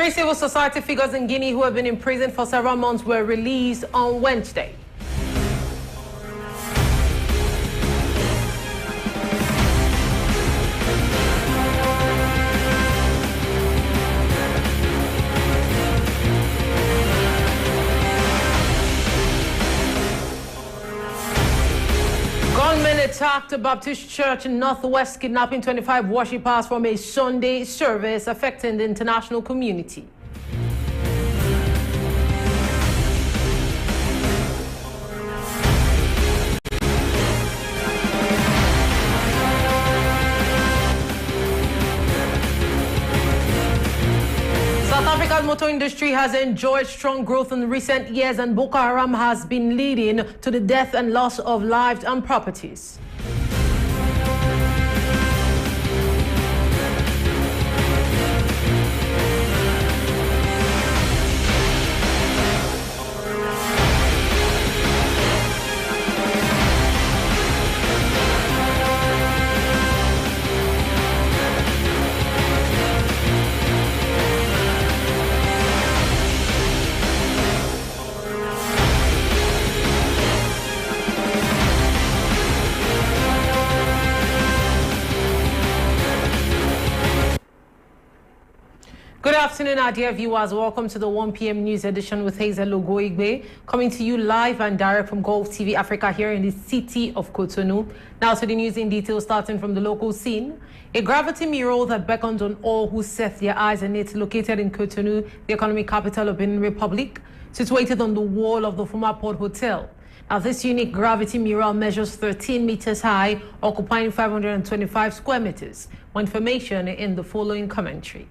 Three civil society figures in Guinea who have been in prison for several months were released on Wednesday. Gunmen attacked a Baptist church in Northwest, kidnapping 25 worshippers from a Sunday service, affecting the international community. South Africa's motor industry has enjoyed strong growth in recent years, and Boko Haram has been leading to the death and loss of lives and properties. Good afternoon, our dear viewers. Welcome to the 1 p.m. news edition with Hazel Ogoigbe, coming to you live and direct from Golfe TV Africa here in the city of Cotonou. Now to the news in detail, starting from the local scene. A gravity mural that beckons on all who set their eyes on it, located in Cotonou, the economic capital of Benin Republic, situated on the wall of the former Port Hotel. Now, this unique gravity mural measures 13 meters high, occupying 525 square meters. More information in the following commentary.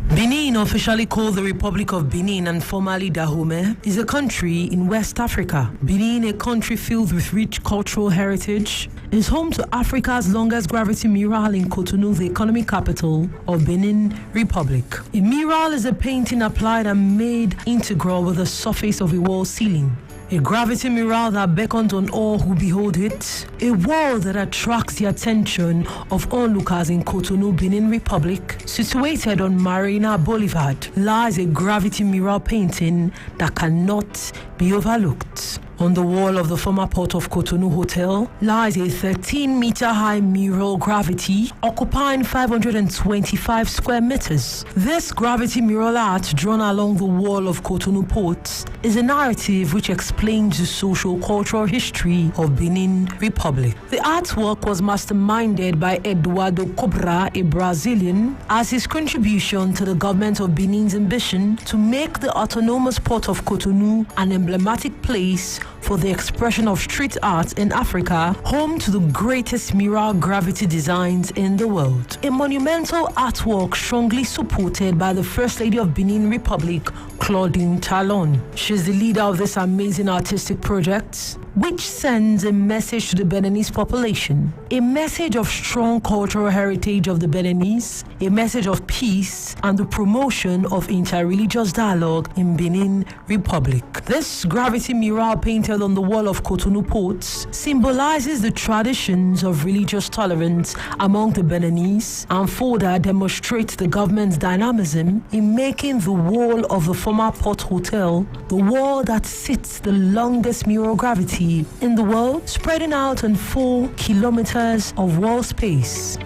Benin, officially called the Republic of Benin and formerly Dahomey, is a country in West Africa. Benin, a country filled with rich cultural heritage, is home to Africa's longest gravity mural in Cotonou, the economic capital of Benin Republic. A mural is a painting applied and made integral with the surface of a wall ceiling. A gravity mural that beckons on all who behold it. A wall that attracts the attention of onlookers in Cotonou, Benin Republic. Situated on Marina Boulevard lies a gravity mural painting that cannot be overlooked. On the wall of the former Port of Cotonou Hotel lies a 13-meter-high mural gravity occupying 525 square meters. This gravity mural art drawn along the wall of Cotonou Port is a narrative which explains the social-cultural history of Benin Republic. The artwork was masterminded by Eduardo Cobra, a Brazilian, as his contribution to the government of Benin's ambition to make the autonomous Port of Cotonou an emblematic place for the expression of street art in Africa, home to the greatest mural gravity designs in the world. A monumental artwork strongly supported by the First Lady of Benin Republic, Claudine Talon. She's the leader of this amazing artistic project, which sends a message to the Beninese population, a message of strong cultural heritage of the Beninese, a message of peace and the promotion of interreligious dialogue in Benin Republic. This gravity mural painted on the wall of Cotonou Port symbolizes the traditions of religious tolerance among the Beninese and further demonstrates the government's dynamism in making the wall of the former Port Hotel the wall that sits the longest mural gravity in the world, spreading out on 4 kilometers of wall space.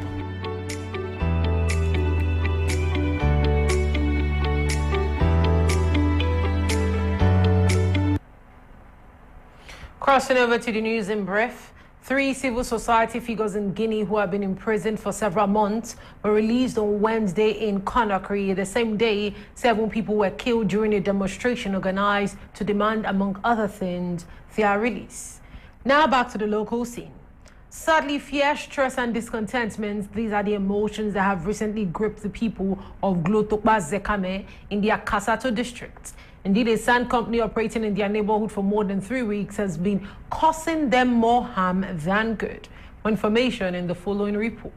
Crossing over to the news in brief. 3 civil society figures in Guinea who have been imprisoned for several months were released on Wednesday in Conakry. The same day, 7 people were killed during a demonstration organized to demand, among other things, their release. Now back to the local scene. Sadly, fear, stress and discontentment, these are the emotions that have recently gripped the people of Glotokba Zekame in the Akasato district. Indeed, a sand company operating in their neighborhood for more than 3 weeks has been causing them more harm than good. More information in the following report.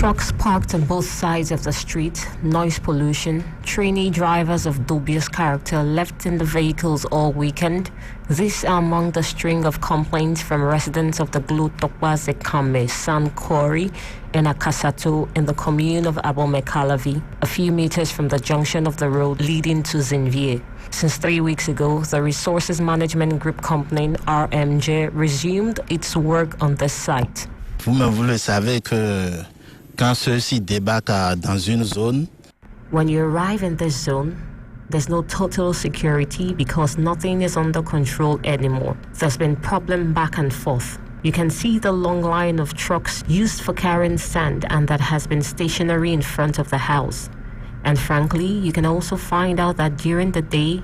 Trucks parked on both sides of the street, noise pollution, trainee drivers of dubious character left in the vehicles all weekend. These are among the string of complaints from residents of the Glutokwa-Zekame San Quarry in Akasato in the commune of Abomey-Calavi, a few meters from the junction of the road leading to Zinvie. Since 3 weeks ago, the Resources Management Group company RMJ resumed its work on this site. Vous le savez que quand ceux-ci débarquent dans une zone, when you arrive in this zone, there's no total security because nothing is under control anymore. There's been problem back and forth. You can see the long line of trucks used for carrying sand and that has been stationary in front of the house. And frankly, you can also find out that during the day,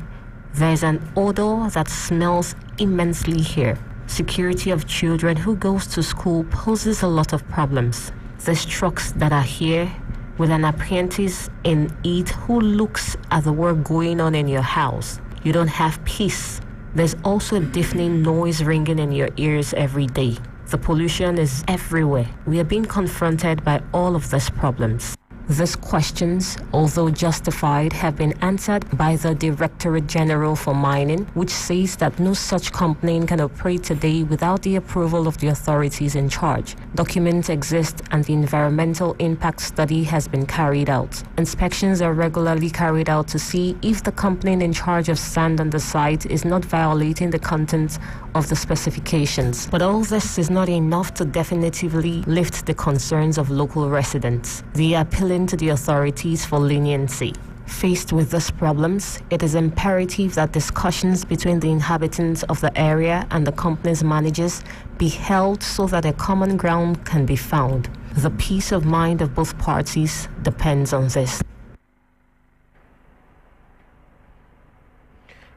there's an odor that smells immensely here. Security of children who goes to school poses a lot of problems. There's trucks that are here with an apprentice in it who looks at the work going on in your house. You don't have peace. There's also a deafening noise ringing in your ears every day. The pollution is everywhere. We are being confronted by all of these problems. These questions, although justified, have been answered by the Directorate General for Mining, which says that no such company can operate today without the approval of the authorities in charge. Documents exist and the environmental impact study has been carried out. Inspections are regularly carried out to see if the company in charge of sand on the site is not violating the contents of the specifications. But all this is not enough to definitively lift the concerns of local residents. They are appealing to the authorities for leniency. Faced with these problems, it is imperative that discussions between the inhabitants of the area and the company's managers be held so that a common ground can be found. The peace of mind of both parties depends on this.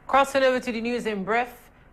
Crossing over to the news in brief.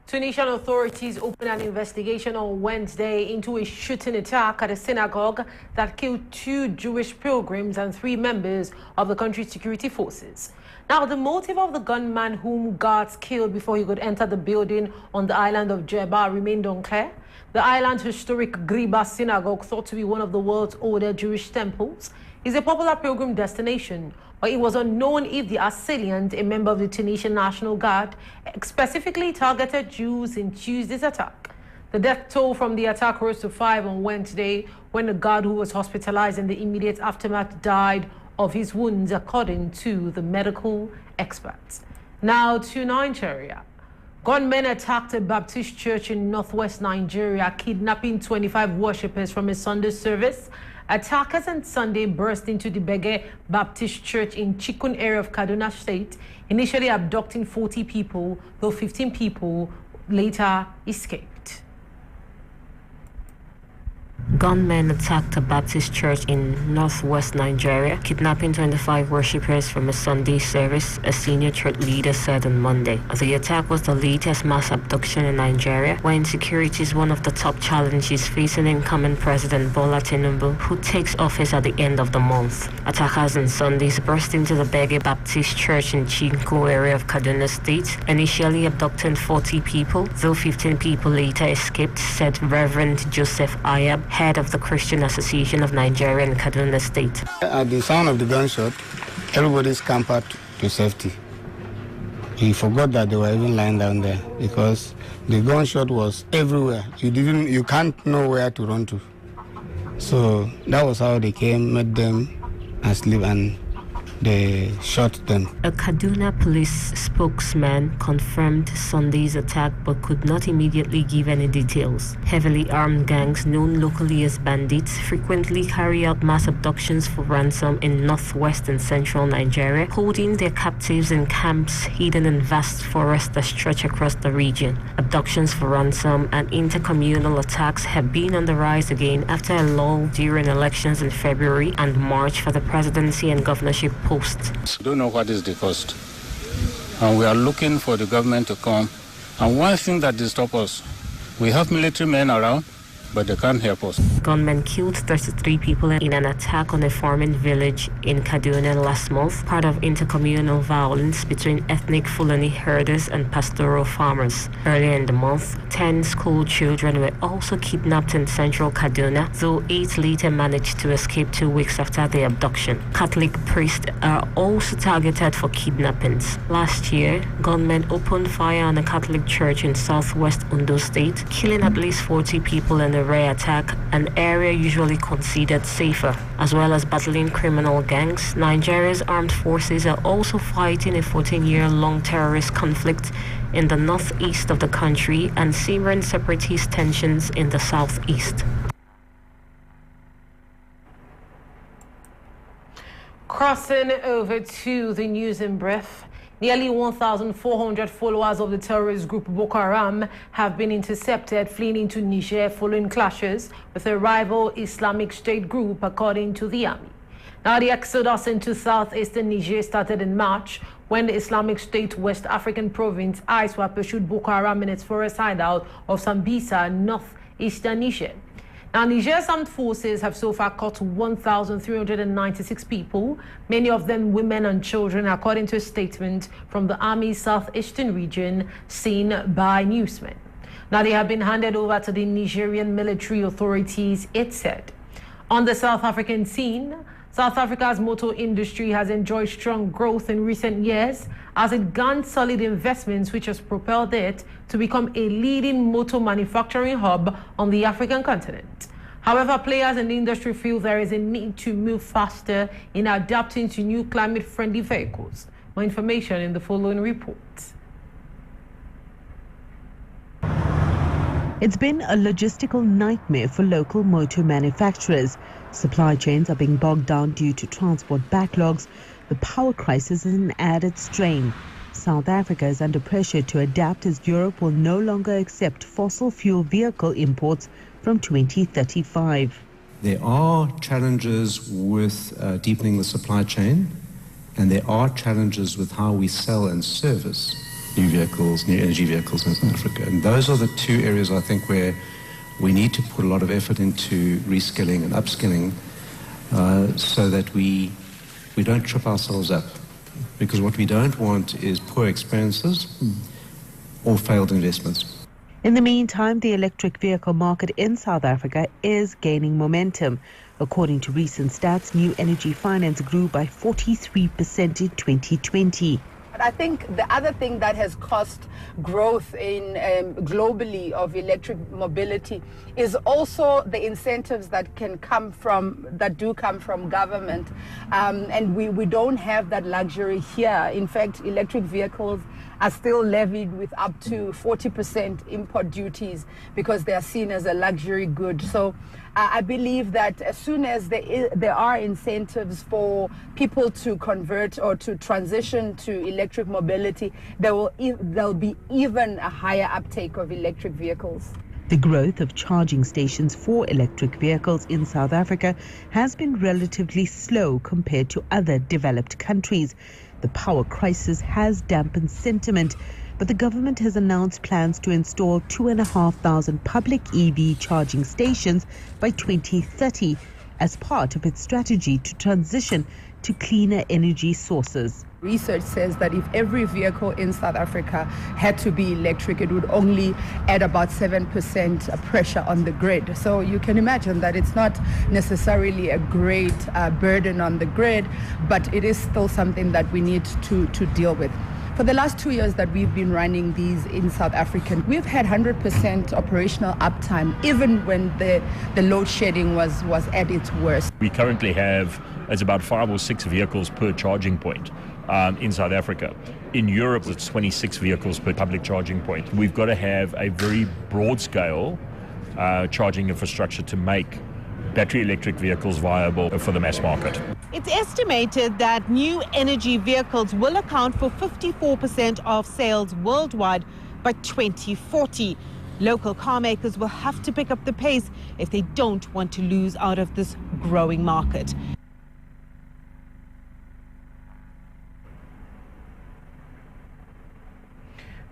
Tunisian authorities opened an investigation on Wednesday into a shooting attack at a synagogue that killed 2 Jewish pilgrims and 3 members of the country's security forces. Now, the motive of the gunman whom guards killed before he could enter the building on the island of Djerba remained unclear. The island's historic Griba synagogue, thought to be one of the world's older Jewish temples, is a popular pilgrim destination, but it was unknown if the assailant, a member of the Tunisian National Guard, specifically targeted Jews in Tuesday's attack. The death toll from the attack rose to 5 on Wednesday, when the guard who was hospitalized in the immediate aftermath died of his wounds, according to the medical experts. Now to Nigeria. Gunmen attacked a Baptist church in northwest Nigeria, kidnapping 25 worshippers from a Sunday service. Attackers on Sunday burst into the Bege Baptist Church in Chikun area of Kaduna State, initially abducting 40 people, though 15 people later escaped. Gunmen attacked a Baptist church in northwest Nigeria, kidnapping 25 worshippers from a Sunday service, a senior church leader said on Monday. The attack was the latest mass abduction in Nigeria, where insecurity is one of the top challenges facing incoming President Bola Tinubu, who takes office at the end of the month. Attackers on Sundays burst into the Bege Baptist Church in Chinko area of Kaduna State, initially abducting 40 people, though 15 people later escaped, said Reverend Joseph Ayab, head of the Christian Association of Nigeria in Kaduna State. At the sound of the gunshot, everybody scampered to safety. He forgot that they were even lying down there because the gunshot was everywhere. You can't know where to run to. So that was how they came, met them asleep, and they shot them. A Kaduna police spokesman confirmed Sunday's attack but could not immediately give any details. Heavily armed gangs known locally as bandits frequently carry out mass abductions for ransom in northwest and central Nigeria, holding their captives in camps hidden in vast forests that stretch across the region. Abductions for ransom and intercommunal attacks have been on the rise again after a lull during elections in February and March for the presidency and governorship post. Don't know what is the cost, and we are looking for the government to come. And one thing that disturbs us, we have military men around, but they can't help us. Gunmen killed 33 people in an attack on a farming village in Kaduna last month, part of intercommunal violence between ethnic Fulani herders and pastoral farmers. Earlier in the month, 10 school children were also kidnapped in central Kaduna, though 8 later managed to escape 2 weeks after their abduction. Catholic priests are also targeted for kidnappings. Last year, gunmen opened fire on a Catholic church in southwest Ondo State, killing at least 40 people in a rare attack, an area usually considered safer. As well as battling criminal gangs, Nigeria's armed forces are also fighting a 14-year-long terrorist conflict in the northeast of the country and simmering separatist tensions in the southeast. Crossing over to the news in brief. Nearly 1,400 followers of the terrorist group Boko Haram have been intercepted fleeing into Niger following clashes with a rival Islamic State group, according to the army. Now, the exodus into southeastern Niger started in March when the Islamic State West African province ISWAP pursued Boko Haram in its forest hideout of Sambisa, northeastern Niger. Now, Niger's armed forces have so far caught 1,396 people, many of them women and children, according to a statement from the Army's southeastern region seen by newsmen. Now, they have been handed over to the Nigerian military authorities, it said. On the South African scene, South Africa's motor industry has enjoyed strong growth in recent years as it garnered solid investments which has propelled it to become a leading motor manufacturing hub on the African continent. However, players in the industry feel there is a need to move faster in adapting to new climate-friendly vehicles. More information in the following report. It's been a logistical nightmare for local motor manufacturers. Supply chains are being bogged down due to transport backlogs. The power crisis is an added strain. South Africa is under pressure to adapt as Europe will no longer accept fossil fuel vehicle imports from 2035. There are challenges with deepening the supply chain, and there are challenges with how we sell and service new vehicles, new energy vehicles in South Africa. And those are the two areas I think where we need to put a lot of effort into reskilling and upskilling so that we don't trip ourselves up. Because what we don't want is poor experiences or failed investments. In the meantime, the electric vehicle market in South Africa is gaining momentum. According to recent stats, new energy finance grew by 43% in 2020. I think the other thing that has caused growth in globally of electric mobility is also the incentives that do come from government, and we don't have that luxury here. In fact, electric vehicles are still levied with up to 40% import duties because they are seen as a luxury good. So I believe that as soon as there are incentives for people to convert or to transition to electric mobility, there'll be even a higher uptake of electric vehicles. The growth of charging stations for electric vehicles in South Africa has been relatively slow compared to other developed countries. The power crisis has dampened sentiment, but the government has announced plans to install 2,500 public EV charging stations by 2030 as part of its strategy to transition to cleaner energy sources. Research says that if every vehicle in South Africa had to be electric, it would only add about 7% pressure on the grid. So you can imagine that it's not necessarily a great burden on the grid, but it is still something that we need to deal with. For the last 2 years that we've been running these in South Africa, we've had 100% operational uptime, even when the load shedding was at its worst. We currently have about 5 or 6 vehicles per charging point in South Africa. In Europe, it's 26 vehicles per public charging point. We've got to have a very broad scale charging infrastructure to make battery electric vehicles viable for the mass market. It's estimated that new energy vehicles will account for 54% of sales worldwide by 2040. Local car makers will have to pick up the pace if they don't want to lose out of this growing market.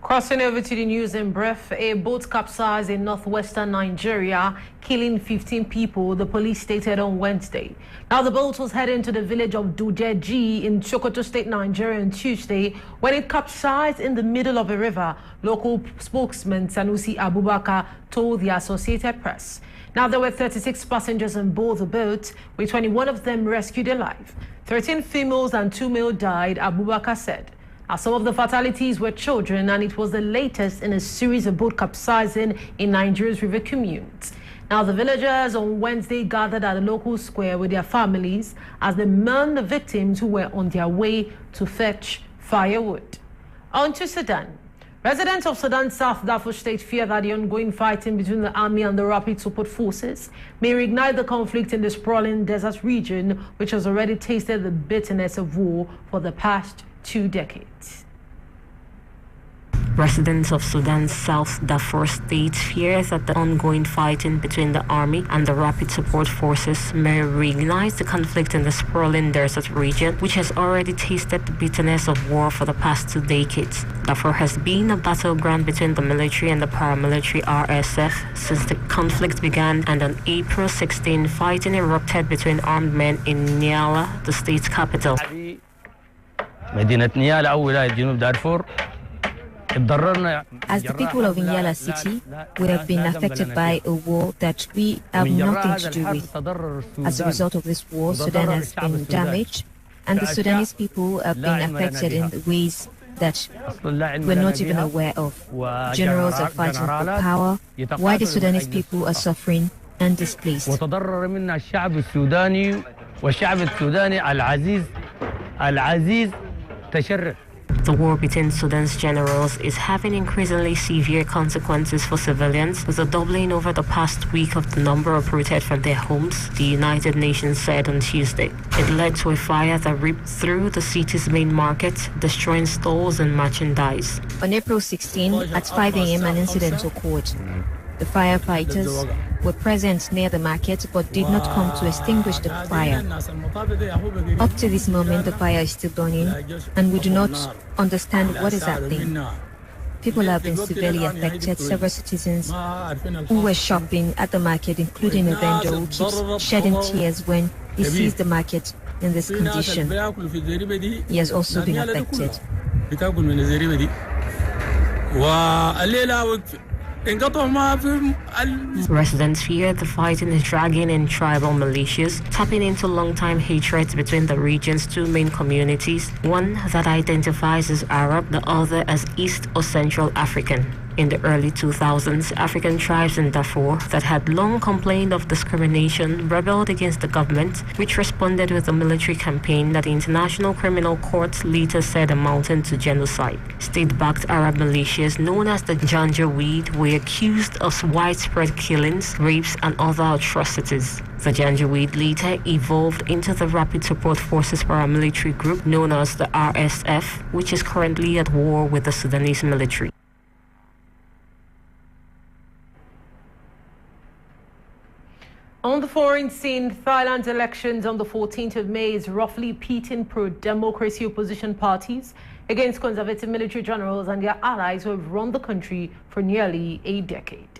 Crossing over to the news in brief, a boat capsized in northwestern Nigeria, killing 15 people, the police stated on Wednesday. Now, the boat was heading to the village of Dujeji in Sokoto State, Nigeria on Tuesday when it capsized in the middle of a river, local spokesman Sanusi Abubakar told the Associated Press. Now, there were 36 passengers on board the boat, with 21 of them rescued alive. 13 females and 2 males died, Abubakar said. Some of the fatalities were children, and it was the latest in a series of boat capsizing in Nigeria's river communes. Now, the villagers on Wednesday gathered at the local square with their families as they mourned the victims who were on their way to fetch firewood. On to Sudan. Residents of Sudan's South Darfur state fear that the ongoing fighting between the army and the rapid support forces may reignite the conflict in the sprawling desert region, which has already tasted the bitterness of war for the past 2 decades. Residents of Sudan's South Darfur state fear that the ongoing fighting between the army and the rapid support forces may reignite the conflict in the sprawling desert region, which has already tasted the bitterness of war for the past 2 decades. Darfur has been a battleground between the military and the paramilitary RSF since the conflict began, and on April 16, fighting erupted between armed men in Niala, the state's capital. As the people of Inyala city, we have been affected by a war that we have nothing to do with. As a result of this war, Sudan has been damaged, and the Sudanese people have been affected in ways that we're not even aware of. Generals are fighting for power, while the Sudanese people are suffering and displaced. The war between Sudan's generals is having increasingly severe consequences for civilians, with a doubling over the past week of the number uprooted from their homes, the United Nations said on Tuesday. It led to a fire that ripped through the city's main market, destroying stores and merchandise. On April 16, at 5 a.m., an incident occurred. The firefighters were present near the market but did not come to extinguish the fire. Up to this moment, the fire is still burning, and we do not understand what is happening. People have been severely affected. Several citizens who were shopping at the market, including a vendor who keeps shedding tears when he sees the market in this condition. He has also been affected. Residents fear the fighting is dragging in tribal militias, tapping into long-time hatred between the region's 2 main communities, one that identifies as Arab, the other as East or Central African. In the early 2000s, African tribes in Darfur that had long complained of discrimination rebelled against the government, which responded with a military campaign that the International Criminal Court later said amounted to genocide. State-backed Arab militias known as the Janjaweed were accused of widespread killings, rapes, and other atrocities. The Janjaweed later evolved into the Rapid Support Forces paramilitary group known as the RSF, which is currently at war with the Sudanese military. On the foreign scene, Thailand's elections on the 14th of May is roughly pitting pro-democracy opposition parties against conservative military generals and their allies who have run the country for nearly a decade.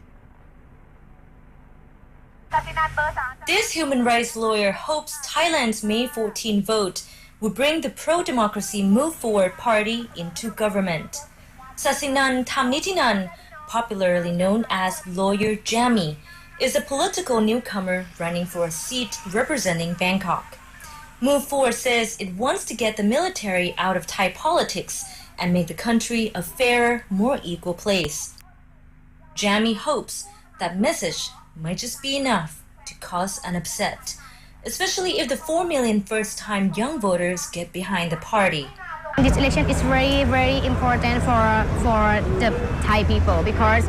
This human rights lawyer hopes Thailand's May 14 vote will bring the pro-democracy Move Forward party into government. Sasinan Thamnitinan, popularly known as Lawyer Jammy, is a political newcomer running for a seat representing Bangkok. Move Forward says it wants to get the military out of Thai politics and make the country a fairer, more equal place. Jammy hopes that message might just be enough to cause an upset, especially if the 4 million first-time young voters get behind the party. This election is very, very important for the Thai people, because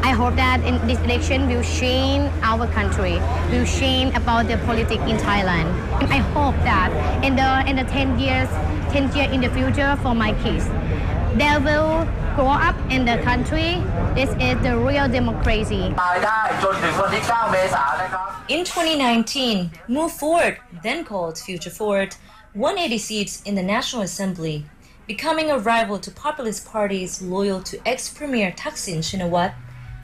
I hope that in this election will change our country, will change about the politics in Thailand. I hope that in the 10 years in the future for my kids, they will grow up in the country. This is the real democracy. In 2019, Move Forward, then called Future Forward, won 80 seats in the National Assembly. becoming a rival to populist parties loyal to ex-premier Thaksin Shinawatra.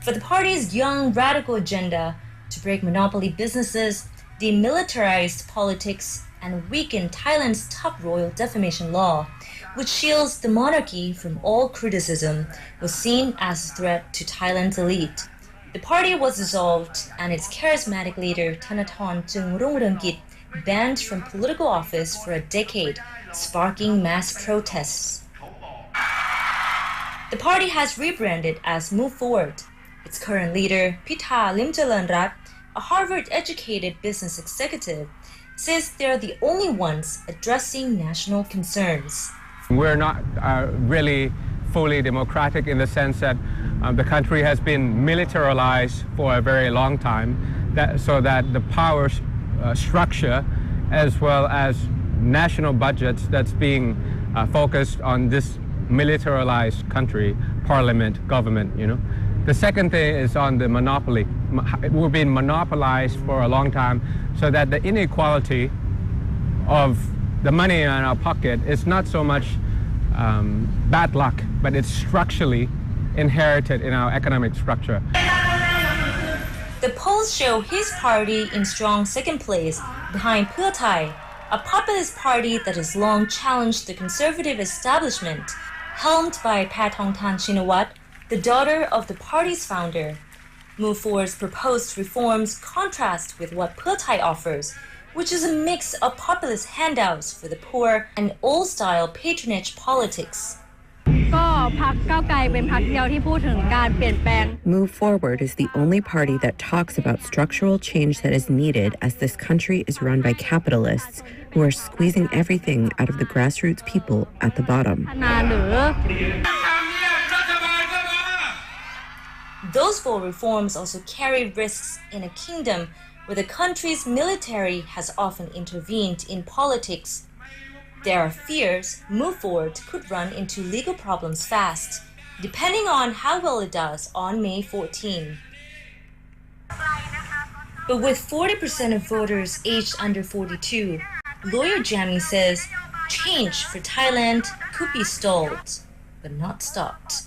For the party's young radical agenda to break monopoly businesses, demilitarize politics, and weaken Thailand's top royal defamation law, which shields the monarchy from all criticism, was seen as a threat to Thailand's elite. The party was dissolved and its charismatic leader Thanathorn Chungrungrungkit banned from political office for a decade, sparking mass protests. The party has rebranded as Move Forward. Its current leader, Pitha Limjalanrat, a Harvard-educated business executive, says they're the only ones addressing national concerns. We're not really fully democratic in the sense that the country has been militarized for a very long time, so that the power structure as well as national budgets that's being focused on this militarized country, parliament, government, you know. The second thing is on the monopoly. We've been monopolized for a long time, so that the inequality of the money in our pocket is not so much bad luck, but it's structurally inherited in our economic structure. The polls show his party in strong second place behind Pheu Thai, a populist party that has long challenged the conservative establishment, helmed by Pathongthan Shinawatra, the daughter of the party's founder. Move Forward's proposed reforms contrast with what Pheu Thai offers, which is a mix of populist handouts for the poor and old-style patronage politics. Move Forward is the only party that talks about structural change that is needed, as this country is run by capitalists who are squeezing everything out of the grassroots people at the bottom. Those bold reforms also carry risks in a kingdom where the country's military has often intervened in politics. There are fears Move Forward could run into legal problems fast, depending on how well it does on May 14. But with 40% of voters aged under 42, lawyer Jamie says change for Thailand could be stalled, but not stopped.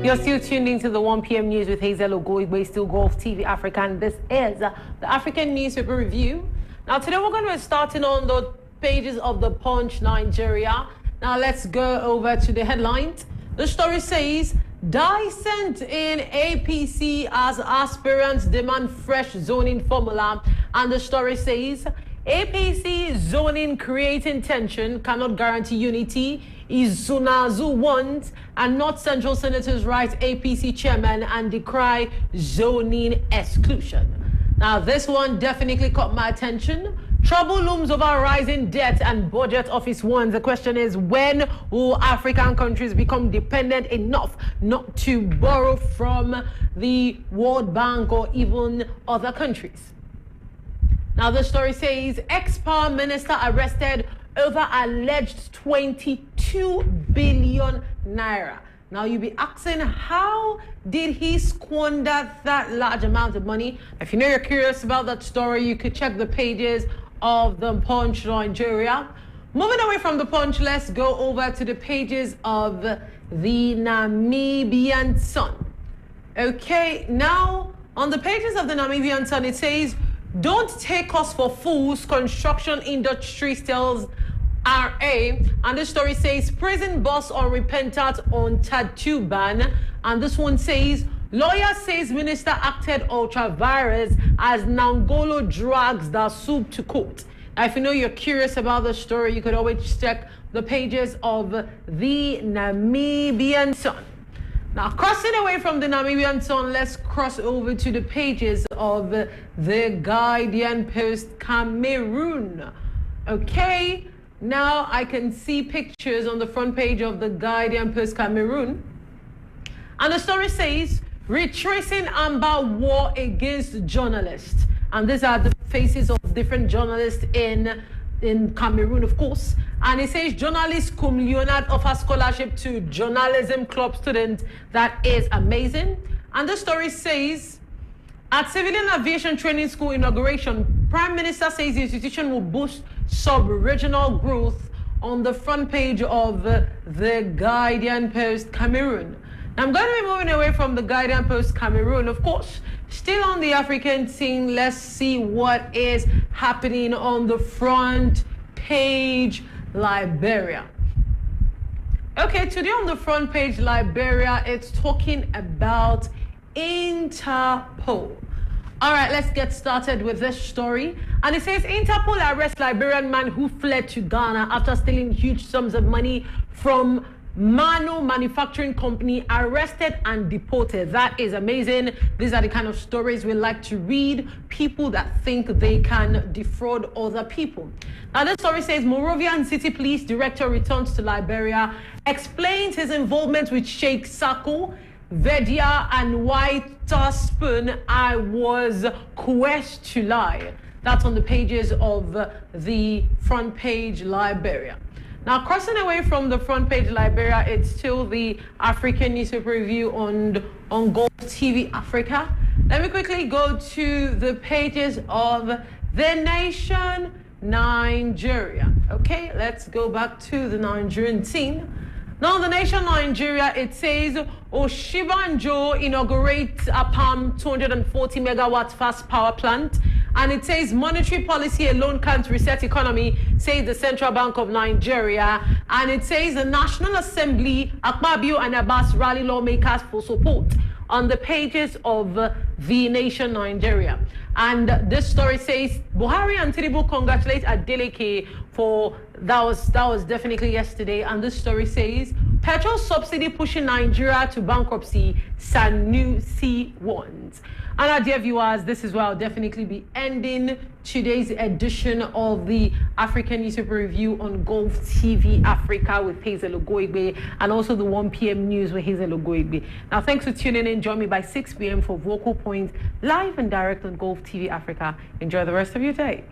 You're still tuned into the 1 p.m. news with Hazel Ogoigbe, still Golfe TV Africa, and this is the African Newspaper Review. Now, today we're going to be starting on the pages of the Punch Nigeria. Now, let's go over to the headlines. The story says, dissent in APC as aspirants demand fresh zoning formula. And the story says, APC zoning creating tension, cannot guarantee unity. Izunazu wants, and North Central Senators write APC chairman and decry zoning exclusion. Now, this one definitely caught my attention. Trouble looms over rising debt and budget office warns. The question is, when will African countries become dependent enough not to borrow from the World Bank or even other countries? Now, the story says, ex-power minister arrested over alleged 22 billion naira. Now, you'll be asking, how did he squander that large amount of money? If you know you're curious about that story, you could check the pages of the Punch Nigeria. Moving away from the Punch, let's go over to the pages of the Namibian Sun. Okay, now on the pages of the Namibian Sun, it says, don't take us for fools, construction industry tells RA. And the story says, prison boss unrepentant on tattoo ban. And this one says, lawyer says minister acted ultra virus as Nangolo drags the soup to court. If you know you're curious about the story, you could always check the pages of the Namibian Sun. Now, crossing away from the Namibian Sun, let's cross over to the pages of the Guardian Post Cameroon. Okay, now I can see pictures on the front page of the Guardian Post Cameroon. And the story says, retracing Amber war against journalists. And these are the faces of different journalists in Cameroon, of course. And it says, journalist Cum Leonard offers scholarship to journalism club students. That is amazing. And the story says, at Civilian Aviation Training School inauguration, Prime Minister says the institution will boost sub-regional growth, on the front page of the Guardian Post Cameroon. Now, I'm going to be moving away from the Guardian Post Cameroon, of course. Still on the African scene, let's see what is happening on the front page, Liberia. Okay, today on the front page, Liberia, it's talking about Interpol. All right, let's get started with this story. And it says, Interpol arrests Liberian man who fled to Ghana after stealing huge sums of money from Mano Manufacturing Company, arrested and deported. That is amazing. These are the kind of stories we like to read. People that think they can defraud other people. Now, this story says, Monrovia City Police Director returns to Liberia, explains his involvement with Sheikh Sako, Vedia and Witherspoon. I was coerced to lie. That's on the pages of the front page, Liberia. Now, crossing away from the front page, Liberia, it's still the African newspaper review on Golfe TV Africa. Let me quickly go to the pages of The Nation, Nigeria. Okay, let's go back to the Nigerian scene. Now, The Nation, Nigeria, it says, Oshibanjo inaugurates a Palm 240 megawatt fast power plant. And it says, monetary policy alone can't reset economy, says the Central Bank of Nigeria. And it says, the National Assembly, Akpabio and Abbas rally lawmakers for support, on the pages of The Nation, Nigeria. And this story says, Buhari and Tinubu congratulate Adeleke for, that was definitely yesterday. And this story says, petrol subsidy pushing Nigeria to bankruptcy, Sanusi warns. And our dear viewers, this is where I'll definitely be ending today's edition of the African Newspaper Review on Golfe TV Africa with Hazel Ogoigbe, and also the 1 p.m. news with Hazel Ogoigbe. Now, thanks for tuning in. Join me by 6 p.m. for Vocal Point, live and direct on Golfe TV Africa. Enjoy the rest of your day.